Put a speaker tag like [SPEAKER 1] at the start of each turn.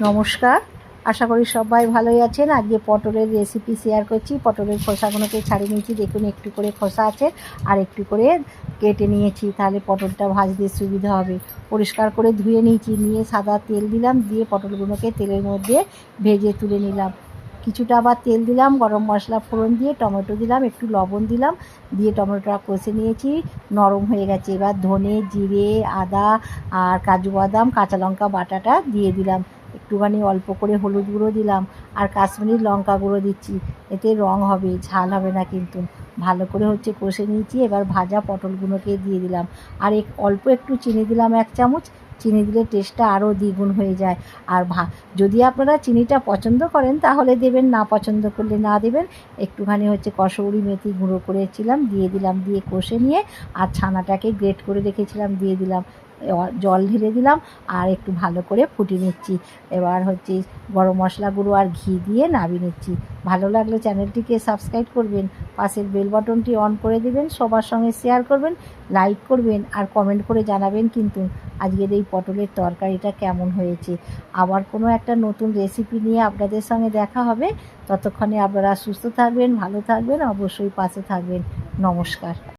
[SPEAKER 1] নমস্কার, আশা করি সবাই ভালোই আছেন। আজকে পটলের রেসিপি শেয়ার করছি। পটলের খোসাগুলোকে ছাড়িয়ে নিয়েছি, দেখুন একটু করে খোসা আছে আর একটু করে কেটে নিয়েছি, তাহলে পটলটা ভাজতে সুবিধা হবে। পরিষ্কার করে ধুয়ে নিয়েছি, নিয়ে সাদা তেল দিলাম, দিয়ে পটলগুলোকে তেলের মধ্যে ভেজে তুলে নিলাম। কিছুটা আবার তেল দিলাম, গরম মশলা ফোড়ন দিয়ে টমেটো দিলাম, একটু লবণ দিলাম, দিয়ে টমেটোটা কষে নিয়েছি, নরম হয়ে গেছে। এবার ধনে, জিরে, আদা আর কাজু বাদাম, কাঁচা লঙ্কা বাটাটা দিয়ে দিলাম, একটুখানি অল্প করে হলুদ গুঁড়ো দিলাম আর কাশ্মীরি লঙ্কা গুঁড়ো দিচ্ছি, এতে রং হবে, ঝাল হবে না কিন্তু। ভালো করে কষে নিয়েছি। এবার ভাজা পটলগুলোকে দিয়ে দিলাম আর অল্প একটু চিনি দিলাম, 1 চামচ। চিনি দিলে টেস্টটা আরও দ্বিগুণ হয়ে যায়। আর যদি আপনারা চিনিটা পছন্দ করেন তাহলে দেবেন, না পছন্দ করলে না দেবেন। একটুখানি কসৌরি মেথি গুঁড়ো করেছিলাম, দিয়ে দিলাম, দিয়ে কষে নিয়ে আর ছানাটাকে গ্রেট করে রেখেছিলাম দিয়ে দিলাম, জল ঢেলে দিলাম আর একটু ভালো করে ফুটিয়ে নিচ্ছি। এবার গরম মশলা গুঁড়ো আর ঘি দিয়ে নামিয়ে নিচ্ছি। ভালো লাগলে চ্যানেলটিকে সাবস্ক্রাইব করবেন, পাশের বেল বাটনটি অন করে দেবেন, সবার সঙ্গে শেয়ার করবেন, লাইক করবেন আর কমেন্ট করে জানাবেন কিন্তু আজকের এই পটলের তরকারিটা কেমন হয়েছে। আবার কোনো একটা নতুন রেসিপি নিয়ে আপনাদের সঙ্গে দেখা হবে। ততক্ষণে আপনারা সুস্থ থাকবেন, ভালো থাকবেন, অবশ্যই পাশে থাকবেন। নমস্কার।